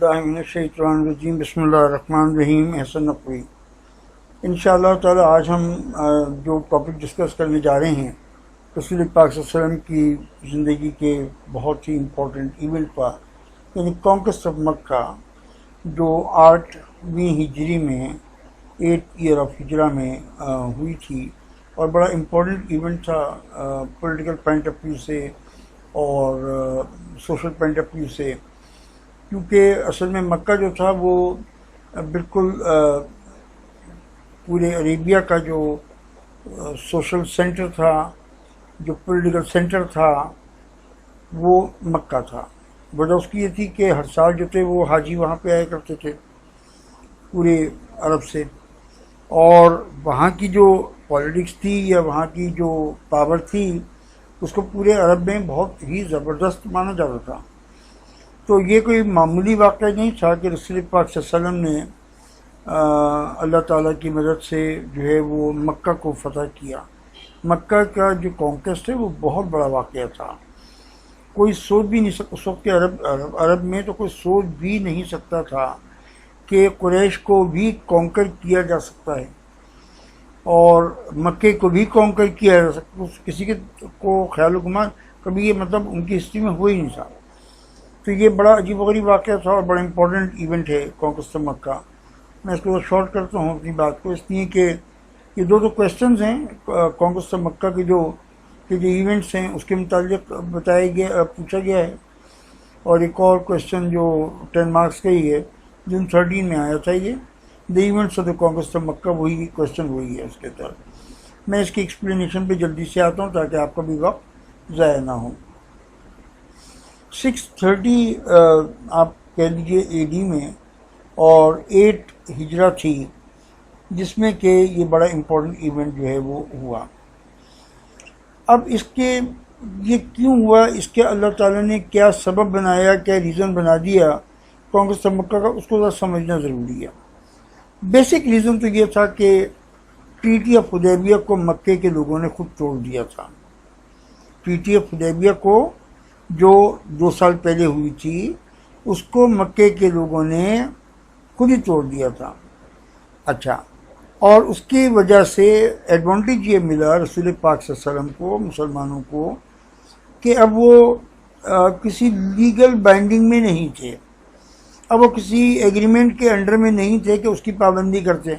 باللہ من الشیطان الرجیم بسم اللہ الرحمن الرحیم احسن نقوی انشاءاللہ تعالی آج ہم جو ٹاپک ڈسکس کرنے جا رہے ہیں رسول پاک صلی اللہ علیہ وسلم کی زندگی کے بہت ہی امپورٹنٹ ایونٹ پر، یعنی کانکویسٹ آف مکہ، جو 8ویں ہجری میں 8th ایئر آف ہجرہ میں ہوئی تھی، اور بڑا امپورٹنٹ ایونٹ تھا پولیٹیکل پوائنٹ آف ویو سے اور سوشل پوائنٹ آف ویو سے، کیونکہ اصل میں مکہ جو تھا وہ بالکل پورے عربیہ کا جو سوشل سینٹر تھا، جو پولیٹیکل سینٹر تھا، وہ مکہ تھا۔ وجہ اس کی یہ تھی کہ ہر سال جو تھے وہ حاجی وہاں پہ آیا کرتے تھے پورے عرب سے، اور وہاں کی جو پالیٹکس تھی یا وہاں کی جو پاور تھی اس کو پورے عرب میں بہت ہی زبردست مانا جاتا تھا۔ تو یہ کوئی معمولی واقعہ نہیں تھا کہ رسول پاک صلی اللہ علیہ وسلم نے اللہ تعالیٰ کی مدد سے جو ہے وہ مکہ کو فتح کیا۔ مکہ کا جو کانکویسٹ ہے وہ بہت بڑا واقعہ تھا، کوئی سوچ بھی نہیں سکتا اس وقت کے عرب میں تو کوئی سوچ بھی نہیں سکتا تھا کہ قریش کو بھی کانکر کیا جا سکتا ہے اور مکے کو بھی کانکر کیا جا سکتا، کسی کے کو خیال و گمان کبھی یہ مطلب ان کی ہسٹری میں ہو ہی نہیں تھا۔ تو یہ بڑا عجیب و غریب واقعہ تھا اور بڑا امپورٹنٹ ایونٹ ہے کانکویسٹ آف مکہ۔ میں اس کو شارٹ کرتا ہوں اپنی بات کو، اس لیے کہ یہ دو کویسچنز ہیں کانکویسٹ آف مکہ کے جو ایونٹس ہیں اس کے متعلق پوچھا گیا ہے، اور ایک اور کویسچن جو 10 مارکس کا ہی ہے جون 13 میں آیا تھا، یہ the events of the conquest of Mecca, وہی کویسچن وہی ہے اس کے تحت۔ میں اس کی ایکسپلینیشن پہ جلدی سے آتا ہوں تاکہ آپ کا بھی وقت ضائع نہ ہو۔ 630 آپ کہہ لیجیے اے ڈی میں اور 8 ہجرہ تھی، جس میں کہ یہ بڑا امپورٹنٹ ایونٹ جو ہے وہ ہوا۔ اب اس کے یہ کیوں ہوا، اس کے اللہ تعالیٰ نے کیا سبب بنایا، کیا ریزن بنا دیا کانکویسٹ آف مکہ کا، اس کو ذرا سمجھنا ضروری ہے۔ بیسک ریزن تو یہ تھا کہ ٹریٹی آف حدیبیہ کو مکے کے لوگوں نے خود توڑ دیا تھا۔ ٹریٹی آف حدیبیہ کو جو 2 سال پہلے ہوئی تھی، اس کو مکے کے لوگوں نے خود ہی توڑ دیا تھا۔ اچھا، اور اس کی وجہ سے ایڈوانٹیج یہ ملا رسول پاک صلی اللہ علیہ وسلم کو، مسلمانوں کو، کہ اب وہ کسی لیگل بائنڈنگ میں نہیں تھے، اب وہ کسی ایگریمنٹ کے انڈر میں نہیں تھے کہ اس کی پابندی کرتے،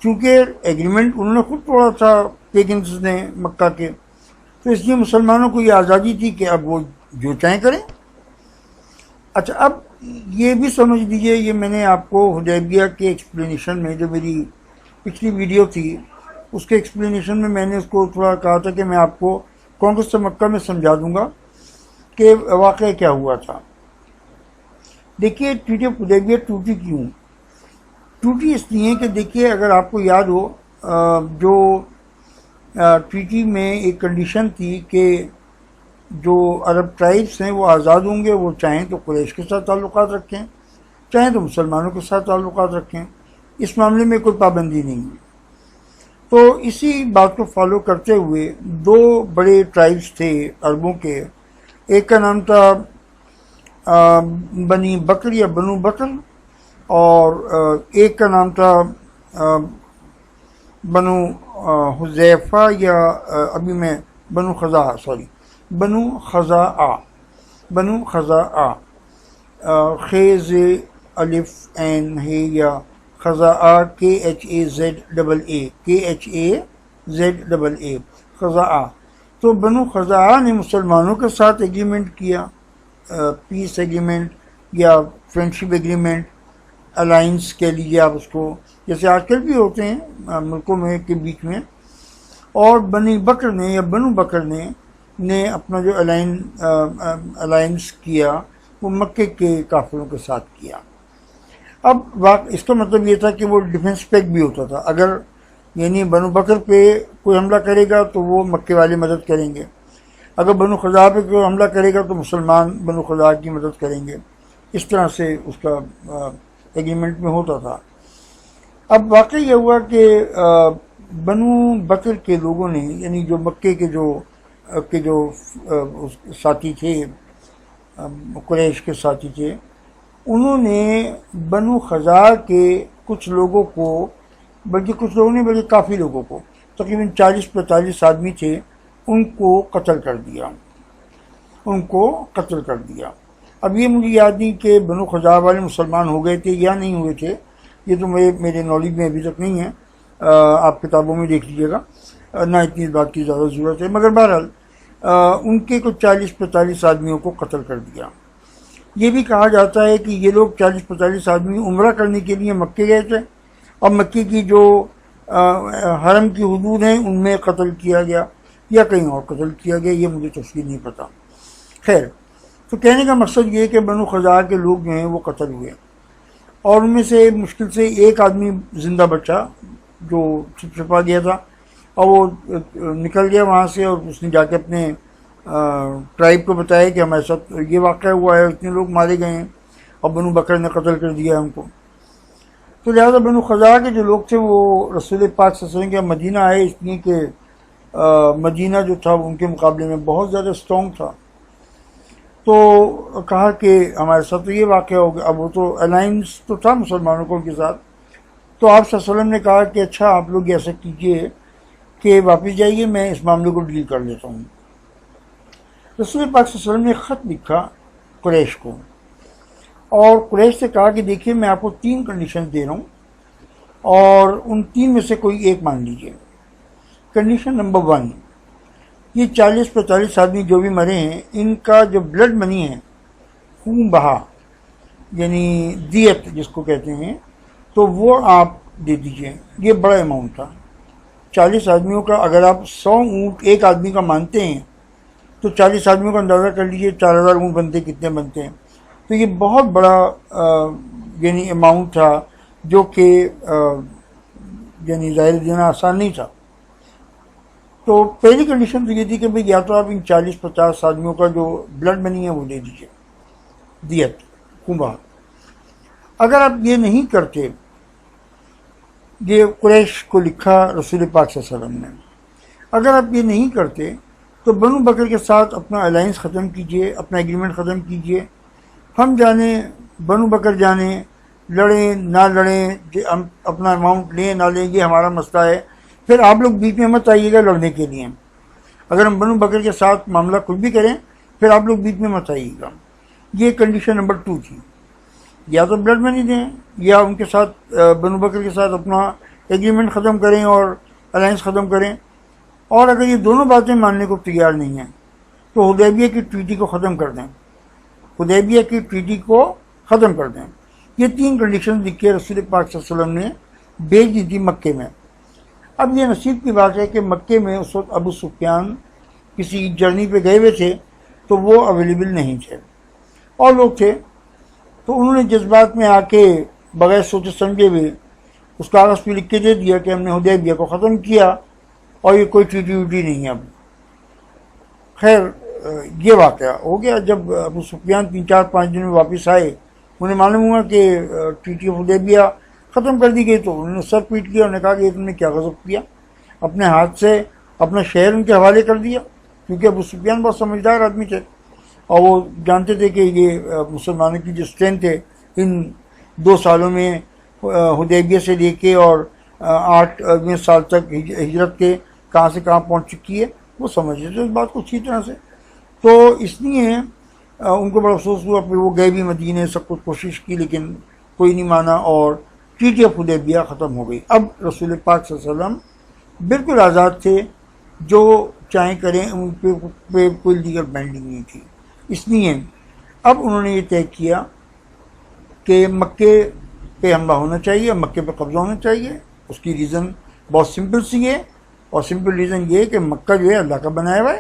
چونکہ ایگریمنٹ انہوں نے خود توڑا تھا پیگنز نے مکہ کے، تو اس لیے مسلمانوں کو یہ آزادی تھی کہ اب وہ جو چاہیں کریں۔ اچھا، اب یہ بھی سمجھ لیجیے، یہ میں نے آپ کو حدیبیہ کے ایکسپلینیشن میں، جو میری پچھلی ویڈیو تھی اس کے ایکسپلینیشن میں نے اس کو تھوڑا کہا تھا کہ میں آپ کو کانکویسٹ آف مکہ میں سمجھا دوں گا کہ واقعہ کیا ہوا تھا۔ دیکھیے، ٹریٹی آف حدیبیہ ٹوٹی کیوں؟ ٹوٹی اس لیے کہ دیکھیے، اگر آپ کو یاد ہو جو ٹریٹی میں ایک کنڈیشن تھی کہ جو عرب ٹرائبس ہیں وہ آزاد ہوں گے، وہ چاہیں تو قریش کے ساتھ تعلقات رکھیں، چاہیں تو مسلمانوں کے ساتھ تعلقات رکھیں، اس معاملے میں کوئی پابندی نہیں ہے۔ تو اسی بات کو فالو کرتے ہوئے 2 بڑے ٹرائبس تھے عربوں کے، ایک کا نام تھا بنی بکر یا بنو بکر، اور ایک کا نام تھا بنو حذیفہ یا ابھی میں بنو خزاعہ خیز الف این ہے یا خزاعہ KHAZAA خزاعہ۔ تو بنو خزاعہ نے مسلمانوں کے ساتھ ایگریمنٹ کیا، پیس ایگریمنٹ یا فرینڈشپ ایگریمنٹ، الائنس کہہ لیجیے آپ اس کو، جیسے آج کل بھی ہوتے ہیں ملکوں میں کے بیچ میں، اور بنی بکر نے یا بنو بکر نے اپنا جو الائنس کیا وہ مکے کے کافروں کے ساتھ کیا۔ اب اس کا مطلب یہ تھا کہ وہ ڈیفنس پیک بھی ہوتا تھا، اگر یعنی بنو بکر پہ کوئی حملہ کرے گا تو وہ مکے والے مدد کریں گے، اگر بنو خزاعہ پہ کوئی حملہ کرے گا تو مسلمان بنو خزاعہ کی مدد کریں گے، اس طرح سے اس کا ایگریمنٹ میں ہوتا تھا۔ اب واقعہ یہ ہوا کہ بنو بکر کے لوگوں نے، یعنی جو مکے کے جو ساتھی تھے، قریش کے ساتھی تھے، انہوں نے بنو خزاع کے کچھ لوگوں کو، بلکہ کچھ لوگوں نے بلکہ کافی لوگوں کو، تقریباً 40-45 آدمی تھے، ان کو قتل کر دیا. اب یہ مجھے یاد نہیں کہ بنو خزاع والے مسلمان ہو گئے تھے یا نہیں ہوئے تھے، یہ تو میرے نالج میں ابھی تک نہیں ہے، آپ کتابوں میں دیکھ لیجیے گا، نہ اتنی بات کی زیادہ ضرورت ہے. مگر بہرحال ان کے کچھ 40-45 آدمیوں کو قتل کر دیا. یہ بھی کہا جاتا ہے کہ یہ لوگ 40-45 آدمی عمرہ کرنے کے لیے مکے گئے تھے، اور مکے کی جو حرم کی حدود ہیں ان میں قتل کیا گیا یا کہیں اور قتل کیا گیا، یہ مجھے تفصیل نہیں پتہ. خیر، تو کہنے کا مقصد یہ ہے کہ بنو خزاع کے لوگ جو ہیں وہ قتل ہوئے، اور ان میں سے مشکل سے ایک آدمی زندہ بچا جو چھپا گیا تھا، اور وہ نکل گیا وہاں سے، اور اس نے جا کے اپنے ٹرائب کو بتایا کہ ہمارے ساتھ یہ واقعہ ہوا ہے، اتنے لوگ مارے گئے ہیں اور بنو بکر نے قتل کر دیا ہم کو. تو لہٰذا بنو خزاع کے جو لوگ تھے وہ رسول پاک صلی اللہ علیہ وسلم کے مدینہ آئے، اس لیے کہ مدینہ جو تھا ان کے مقابلے میں بہت زیادہ اسٹرانگ تھا. تو کہا کہ ہمارے ساتھ تو یہ واقعہ ہو گیا. اب وہ تو الائنس تو تھا مسلمانوں کو ان کے ساتھ. تو آپ صلی اللہ علیہ وسلم نے کہا کہ اچھا آپ لوگ ایسا کیجئے کہ واپس جائیے، میں اس معاملے کو ڈیل کر لیتا ہوں. رسول پاک صلی اللہ علیہ وسلم نے خط لکھا قریش کو، اور قریش سے کہا کہ دیکھیے میں آپ کو 3 کنڈیشن دے رہا ہوں، اور ان 3 میں سے کوئی ایک مان لیجیے. کنڈیشن نمبر 1، یہ 40-45 آدمی جو بھی مرے ہیں ان کا جو بلڈ منی ہے، خون بہا، یعنی دیت جس کو کہتے ہیں، تو وہ آپ دے دیجئے. یہ بڑا اماؤنٹ تھا. 40 آدمیوں کا اگر آپ 100 اونٹ ایک آدمی کا مانتے ہیں تو 40 آدمیوں کا اندازہ کر لیجئے 4000 اونٹ بنتے کتنے بنتے ہیں. تو یہ بہت بڑا یعنی اماؤنٹ تھا، جو کہ یعنی ظاہر دینا آسان نہیں تھا. تو پہلی کنڈیشن تو یہ تھی کہ بھئی یا تو آپ ان 40-50 آدمیوں کا جو بلڈ منی ہے وہ دے دیجئے، دیت خون بہا. اگر آپ یہ نہیں کرتے، یہ قریش کو لکھا رسول پاک صلی اللہ علیہ وسلم نے، اگر آپ یہ نہیں کرتے تو بنو بکر کے ساتھ اپنا الائنس ختم کیجئے، اپنا ایگریمنٹ ختم کیجئے. ہم جانیں، بنو بکر جانیں، لڑیں نہ لڑیں، ہم اپنا اماؤنٹ لیں نہ لیں، یہ ہمارا مسئلہ ہے. پھر آپ لوگ بیچ میں مت آئیے گا لڑنے کے لیے. اگر ہم بنو بکر کے ساتھ معاملہ کچھ بھی کریں پھر آپ لوگ بیچ میں مت آئیے گا. یہ کنڈیشن نمبر 2 تھی. یا تو بلڈ منی دیں، یا ان کے ساتھ بنو بکر کے ساتھ اپنا ایگریمنٹ ختم کریں اور الائنس ختم کریں. اور اگر یہ دونوں باتیں ماننے کو تیار نہیں ہیں تو حدیبیہ کی ٹریٹی کو ختم کر دیں، حدیبیہ کی ٹریٹی کو ختم کر دیں. یہ 3 کنڈیشن لکھ کے رسول پاک صلی اللہ علیہ وسلم نے بھیج دی تھی مکے میں. اب یہ نصیب کی بات ہے کہ مکے میں اس وقت ابو سفیان کسی جرنی پہ گئے ہوئے تھے، تو وہ اویلیبل نہیں تھے، اور لوگ تھے. تو انہوں نے جذبات میں آ کے بغیر سوچے سمجھے ہوئے اس کاغذ پہ لکھ کے دے دیا کہ ہم نے حدیبیہ کو ختم کیا اور یہ کوئی ٹریٹی ویٹی نہیں ہے اب. خیر، یہ واقعہ ہو گیا. جب ابو سفیان 3-4-5 دن میں واپس آئے، انہیں معلوم ہوا کہ ٹریٹی آف حدیبیہ ختم کر دی گئی. تو انہوں نے سر پیٹ کیا، انہوں نے کہا کہ تم نے کیا غضب کیا، اپنے ہاتھ سے اپنا شہر ان کے حوالے کر دیا. کیونکہ ابو سفیان بہت سمجھدار آدمی تھے، اور وہ جانتے تھے کہ یہ مسلمانوں کی جو اسٹرینتھ ہے ان 2 سالوں میں حدیبیہ سے لے کے اور 8 سال تک ہجرت کے کہاں سے کہاں پہنچ چکی ہے، وہ سمجھتے تھے اس بات کو اچھی طرح سے. تو اس لیے ان کو بڑا افسوس ہوا. پھر وہ گئے بھی مدینے، سب کچھ کوشش کی لیکن کوئی نہیں مانا، اور ٹریٹی آف حدیبیہ ختم ہو گئی. اب رسول پاک صلی اللہ علیہ وسلم بالکل آزاد تھے، جو چاہیں کریں، ان پہ کوئی لیگل بینڈنگ نہیں تھی. اس لیے اب انہوں نے یہ طے کیا کہ مکے پہ حملہ ہونا چاہیے، مکے پہ قبضہ ہونا چاہیے. اس کی ریزن بہت سمپل سی ہے، اور سمپل ریزن یہ ہے کہ مکہ جو ہے اللہ کا بنایا ہوا ہے،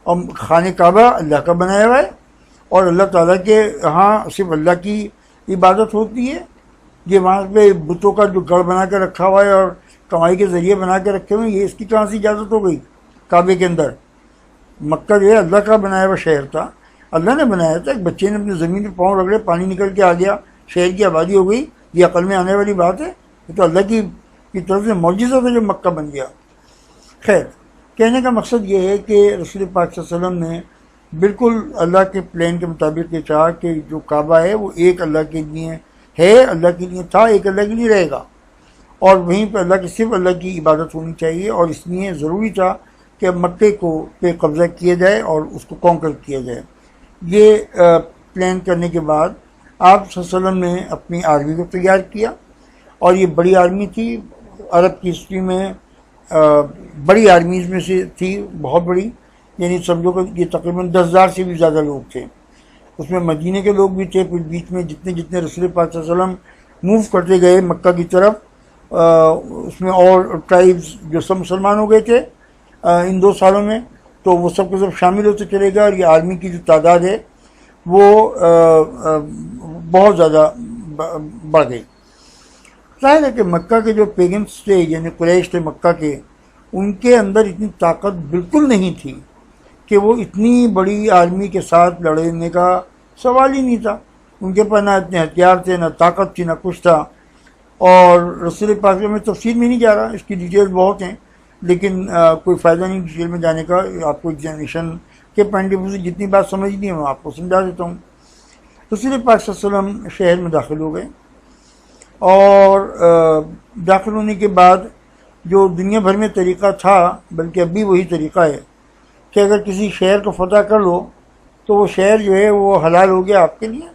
اور خانہ کعبہ اللہ کا بنایا ہوا ہے، اور اللہ تعالیٰ کے ہاں صرف اللہ کی عبادت ہوتی ہے. یہ وہاں پہ بتوں کا جو گڑھ بنا کے رکھا ہوا ہے اور کمائی کے ذریعے بنا کے رکھے ہوئے ہیں، یہ اس کی کہاں سے اجازت ہو گئی کعبے کے اندر؟ مکہ جو ہے اللہ کا بنایا ہوا شہر تھا، اللہ نے بنایا تھا. ایک بچے نے اپنی زمین پہ پاؤں رگڑے، پانی نکل کے آ گیا، شہر کی آبادی ہو گئی. یہ عقل میں آنے والی بات ہے؟ یہ تو اللہ کی طرف سے معجزہ تھا جو مکہ بن گیا. خیر، کہنے کا مقصد یہ ہے کہ رسول پاک صلی اللہ علیہ وسلم نے بالکل اللہ کے پلان کے مطابق یہ چاہا کہ جو کعبہ ہے وہ ایک اللہ کے لیے ہے، اللہ کے لیے تھا، ایک اللہ کے لیے رہے گا، اور وہیں پہ اللہ کی صرف اللہ کی عبادت ہونی چاہیے، اور اس لیے ضروری تھا کہ مکے کو پہ قبضہ کیا جائے اور اس کو کانکر کیا جائے۔ یہ پلان کرنے کے بعد آپ صلی اللہ علیہ وسلم نے اپنی آرمی کو تیار کیا، اور یہ بڑی آرمی تھی، عرب کی ہسٹری میں بڑی آرمیز میں سے تھی، بہت بڑی، یعنی سمجھو کہ یہ تقریباً 10,000 سے بھی زیادہ لوگ تھے۔ اس میں مدینے کے لوگ بھی تھے، پھر بیچ میں جتنے رسول پاک صلی اللہ علیہ وسلم موو کرتے گئے مکہ کی طرف، اس میں اور ٹرائبز جو سب مسلمان ہو گئے تھے ان 2 سالوں میں، تو وہ سب کے سب شامل ہوتے چلے گئے، اور یہ آرمی کی جو تعداد ہے وہ بہت زیادہ بڑھ گئی۔ ظاہر ہے کہ مکہ کے جو پیگنس تھے، یعنی قریش تھے مکہ کے، ان کے اندر اتنی طاقت بالکل نہیں تھی کہ وہ اتنی بڑی آرمی کے ساتھ لڑنے کا سوال ہی نہیں تھا۔ ان کے پاس نہ اتنے ہتھیار تھے، نہ طاقت تھی، نہ کچھ تھا۔ اور رسول پاک میں تفصیل میں نہیں جا رہا، اس کی ڈیٹیل بہت ہیں، لیکن کوئی فائدہ نہیں ڈیٹیل میں جانے کا۔ آپ کو ایگزامینیشن کے پوائنٹ آف ویو سے جتنی بات سمجھنی ہے میں آپ کو سمجھا دیتا ہوں۔ رسول پاک صلی اللہ علیہ وسلم شہر میں داخل ہو گئے، اور داخل ہونے کے بعد جو دنیا بھر میں طریقہ تھا، بلکہ اب بھی وہی طریقہ ہے کہ اگر کسی شہر کو فتح کر لو تو وہ شہر جو ہے وہ حلال ہو گیا آپ کے لیے،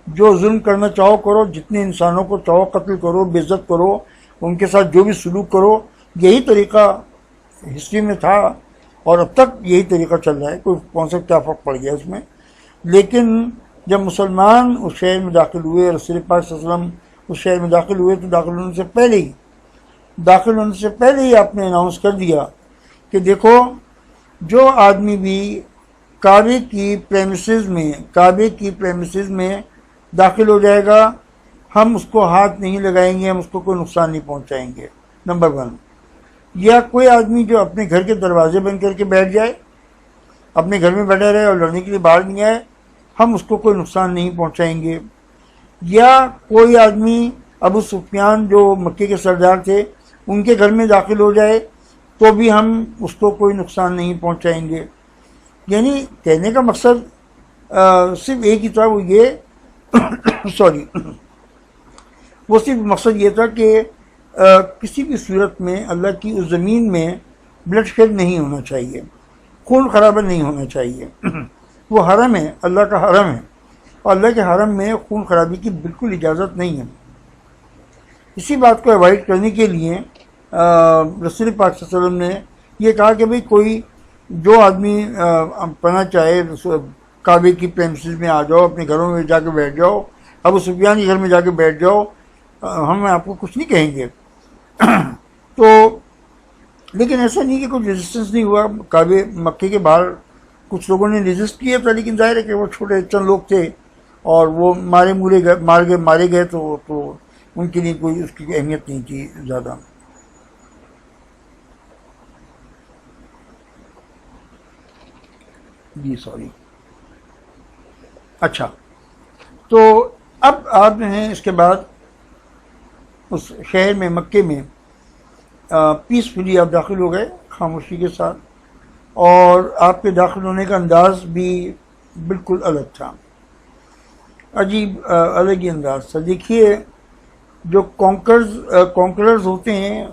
جو ظلم کرنا چاہو کرو، جتنے انسانوں کو چاہو قتل کرو، بے عزت کرو، ان کے ساتھ جو بھی سلوک کرو۔ یہی طریقہ ہسٹری میں تھا، اور اب تک یہی طریقہ چل رہا ہے، کوئی کون سا کیا فرق پڑ گیا اس میں۔ لیکن جب مسلمان اس شہر میں داخل ہوئے، رسول پاک صلی اللہ علیہ وسلم اس شہر میں داخل ہوئے، تو داخل ہونے سے پہلے ہی آپ نے اناؤنس کر دیا کہ دیکھو، جو آدمی بھی کعبے کی پریمیسز میں داخل ہو جائے گا، ہم اس کو ہاتھ نہیں لگائیں گے، ہم اس کو کوئی نقصان نہیں پہنچائیں گے، نمبر 1۔ یا کوئی آدمی جو اپنے گھر کے دروازے بند کر کے بیٹھ جائے، اپنے گھر میں بیٹھا رہے اور لڑنے کے لیے باہر نہیں آئے، ہم اس کو کوئی نقصان نہیں پہنچائیں گے۔ یا کوئی آدمی ابو سفیان جو مکے کے سردار تھے ان کے گھر میں داخل ہو جائے تو بھی ہم اس کو کوئی نقصان نہیں پہنچائیں گے۔ یعنی کہنے کا مقصد صرف ایک ہی تھا، وہ یہ وہ صرف مقصد یہ تھا کہ کسی بھی صورت میں اللہ کی اس زمین میں بلڈ شیڈ نہیں ہونا چاہیے، خون خرابہ نہیں ہونا چاہیے۔ وہ حرم ہے، اللہ کا حرم ہے، اور اللہ کے حرم میں خون خرابی کی بالکل اجازت نہیں ہے۔ اسی بات کو اوائڈ کرنے کے لیے رسول پاک صلی اللہ علیہ وسلم نے یہ کہا کہ بھئی کوئی جو آدمی پناہ چاہے کعبے کی پریمیسز میں آ جاؤ، اپنے گھروں میں جا کے بیٹھ جاؤ، ابو سفیان کے گھر میں جا کے بیٹھ جاؤ، ہم آپ کو کچھ نہیں کہیں گے۔ تو لیکن ایسا نہیں کہ کوئی ریزسٹنس نہیں ہوا، کعبے مکے کے باہر کچھ لوگوں نے ریزسٹ کیا تھا، لیکن ظاہر ہے کہ وہ چھوٹے چند لوگ تھے اور وہ مارے گئے تو ان کے لیے کوئی اس کی اہمیت نہیں تھی زیادہ۔ جی سوری۔ اچھا، تو اب آپ جو ہیں اس کے بعد اس شہر میں مکے میں پیسفلی آپ داخل ہو گئے، خاموشی کے ساتھ، اور آپ کے داخل ہونے کا انداز بھی بالکل الگ تھا، عجیب الگ ہی انداز تھا۔ دیکھیے، جو کانکررز ہوتے ہیں،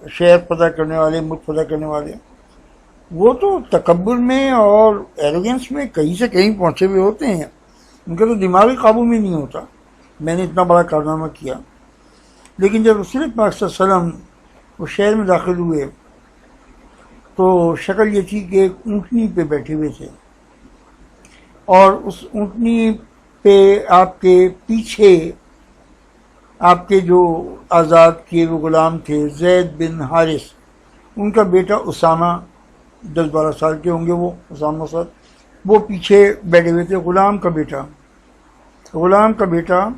شہر فتح کرنے والے، ملک فتح کرنے والے، وہ تو تکبر میں اور ایروگنس میں کہیں سے کہیں پہنچے ہوئے ہوتے ہیں، ان کا تو دماغی قابو میں نہیں ہوتا میں نے اتنا بڑا کارنامہ کیا۔ لیکن جب رسول پاک صلی اللہ علیہ وسلم وہ شہر میں داخل ہوئے تو شکل یہ تھی کہ ایک اونٹنی پہ بیٹھے ہوئے تھے، اور اس اونٹنی پہ آپ کے پیچھے آپ کے جو آزاد کیے وہ غلام تھے، زید بن حارث، ان کا بیٹا اسامہ، 10-12 سال کے ہوں گے وہ، اسامہ صاحب، وہ پیچھے بیٹھے ہوئے تھے۔ غلام کا بیٹا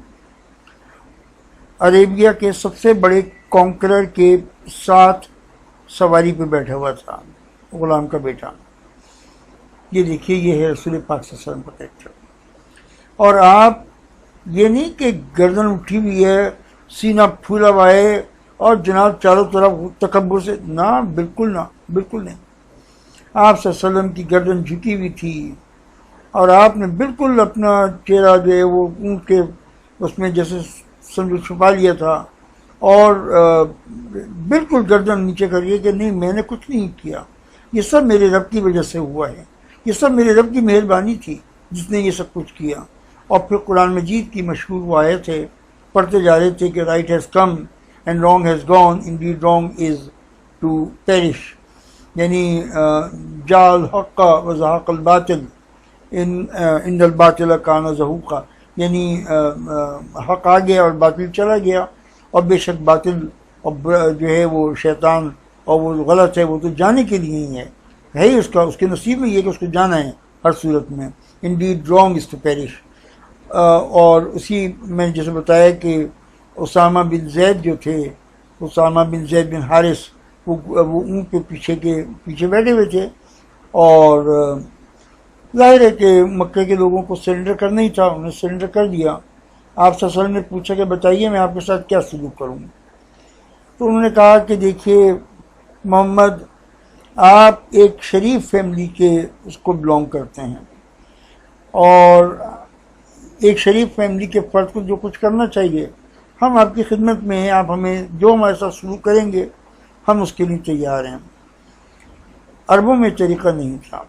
عربیہ کے سب سے بڑے کانکرر کے ساتھ سواری پہ بیٹھا ہوا تھا، غلام کا بیٹا۔ یہ دیکھیے، یہ ہے رسول پاک صلی اللہ علیہ وسلم کا کریکٹر۔ اور آپ یہ نہیں کہ گردن اٹھی ہوئی ہے، سینہ پھولا ہوا ہے اور جناب چاروں طرف تکبر سے، نہ، بالکل نہیں۔ آپ صلی اللہ علیہ وسلم کی گردن جھکی ہوئی تھی اور آپ نے بالکل اپنا چہرہ جو ہے وہ اونٹ کے اس میں جیسے سمجھو چھپا لیا تھا اور بالکل گردن نیچے کر کے کہ نہیں میں نے کچھ نہیں کیا، یہ سب میرے رب کی وجہ سے ہوا ہے، یہ سب میرے رب کی مہربانی تھی جس نے یہ سب کچھ کیا۔ اور پھر قرآن مجید کی مشہور وہ آیت ہے، پڑھتے جا رہے تھے کہ right has come and wrong has gone indeed wrong is to perish, یعنی جاء الحق وزهق الباطل ان الباطل کان زہوقا، یعنی حق آ گیا اور باطل چلا گیا، اور بے شک باطل اور جو ہے وہ شیطان اور وہ غلط ہے وہ تو جانے کے لیے ہی ہے ہی اس کے نصیب میں یہ کہ اس کو جانا ہے ہر صورت میں۔ Indeed wrong is to perish. اور اسی میں نے جیسے بتایا کہ اسامہ بن زید جو تھے، اسامہ بن زید بن حارث، وہ اونٹ کے پیچھے بیٹھے ہوئے تھے، اور ظاہر ہے کہ مکے کے لوگوں کو سرنڈر کرنا ہی تھا، انہوں نے سرنڈر کر دیا۔ آپ صلی اللہ علیہ وسلم نے پوچھا کہ بتائیے میں آپ کے ساتھ کیا سلوک کروں؟ تو انہوں نے کہا کہ دیکھیے محمد، آپ ایک شریف فیملی کے اس کو بلانگ کرتے ہیں، اور ایک شریف فیملی کے فرد کو جو کچھ کرنا چاہیے ہم آپ کی خدمت میں ہیں، آپ ہمیں جو ہمارے ساتھ سلوک کریں گے ہم اس کے لیے تیار ہیں۔ عربوں میں طریقہ نہیں تھا،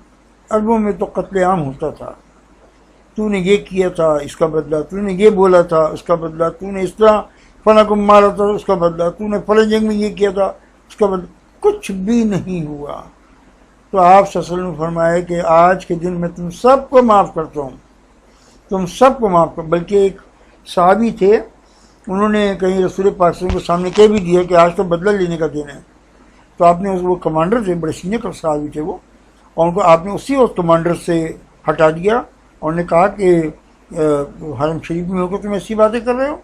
عربوں میں تو قتل عام ہوتا تھا، تو نے یہ کیا تھا اس کا بدلہ، تو نے یہ بولا تھا اس کا بدلہ، تو نے اس طرح فلاں کو مارا تھا اس کا بدلہ، تو نے فلاں جنگ میں یہ کیا تھا اس کا بدلہ، کچھ بھی نہیں ہوا۔ تو آپ صلی اللہ علیہ وسلم نے فرمایا کہ آج کے دن میں تم سب کو معاف کرتا ہوں، تم سب کو معاف کر۔ بلکہ ایک صحابی تھے، انہوں نے کہیں رسول پاک صلی اللہ علیہ وسلم کے سامنے کہہ بھی دیا کہ آج تو بدلہ لینے کا دن ہے، تو آپ نے وہ کمانڈر تھے، بڑے سینئر صحابی تھے وہ، اور ان کو آپ نے اسی وقت کمانڈر سے ہٹا دیا اور نے کہا کہ حرم شریف میں ہو کر تم ایسی باتیں کر رہے ہو،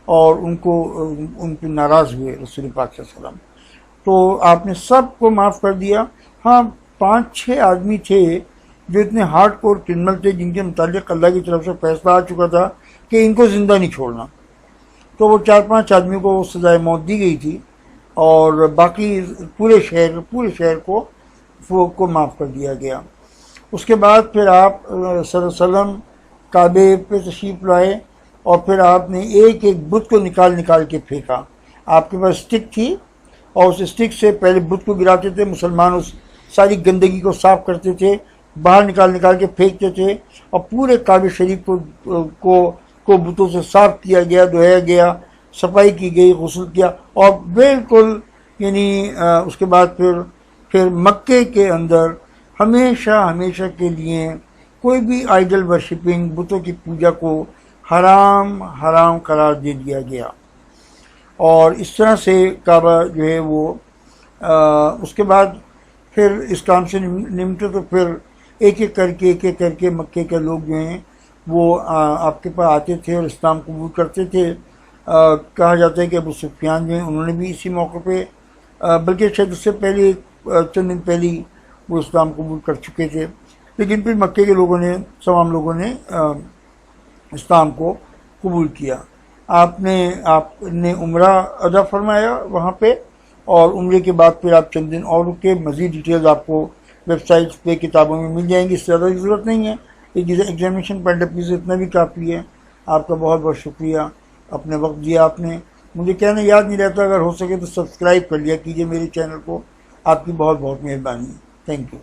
اور ان پہ ناراض ہوئے رسول پاک صلی اللہ علیہ وسلم۔ تو آپ نے سب کو معاف کر دیا۔ ہاں 5-6 آدمی تھے جو اتنے ہارڈ کور کرمنل تھے جن کے متعلق اللہ کی طرف سے فیصلہ آ چکا تھا کہ ان کو زندہ نہیں چھوڑنا، تو وہ 4-5 آدمیوں کو سزائے موت دی گئی تھی، اور باقی پورے شہر کو معاف کر دیا گیا۔ اس کے بعد پھر آپ صلی اللہ علیہ وسلم کعبے پہ تشریف لائے، اور پھر آپ نے ایک ایک بت کو نکال کے پھینکا۔ آپ کے پاس اسٹک تھی، اور اس اسٹک سے پہلے بت کو گراتے تھے، مسلمان اس ساری گندگی کو صاف کرتے تھے، باہر نکال کے پھینکتے تھے، اور پورے کعبہ شریف کو بتوں سے صاف کیا گیا، دھویا گیا، صفائی کی گئی، غسل کیا، اور بالکل یعنی اس کے بعد پھر مکے کے اندر ہمیشہ کے لیے کوئی بھی آئیڈل ورشپنگ، بتوں کی پوجا کو حرام قرار دے دیا گیا۔ اور اس طرح سے کعبہ جو ہے وہ اس کے بعد پھر اسلام سے نمٹے، تو پھر ایک ایک کر کے مکے کے لوگ جو ہیں وہ آپ کے پاس آتے تھے اور اسلام قبول کرتے تھے۔ کہا جاتا ہے کہ ابو سفیان جو ہیں انہوں نے بھی اسی موقع پہ، بلکہ شاید اس سے پہلے چند دن پہلے وہ اسلام قبول کر چکے تھے، لیکن پھر مکے کے لوگوں نے، تمام لوگوں نے اسلام کو قبول کیا۔ آپ نے عمرہ ادا فرمایا وہاں پہ، اور عمرے کے بعد پھر آپ چند دن اور رکے۔ مزید ڈیٹیلز آپ کو ویب سائٹس پہ، کتابوں میں مل جائیں گی، اس سے زیادہ کی ضرورت نہیں ہے، ایگزامینیشن پوائنٹ آف ویو سے اتنا بھی کافی ہے۔ آپ کا بہت بہت شکریہ، اپنے وقت دیا آپ نے۔ مجھے کہنا یاد نہیں رہتا، اگر ہو سکے تو سبسکرائب کر لیا کیجیے میرے چینل کو، آپ کی بہت بہت مہربانی، تھینک یو۔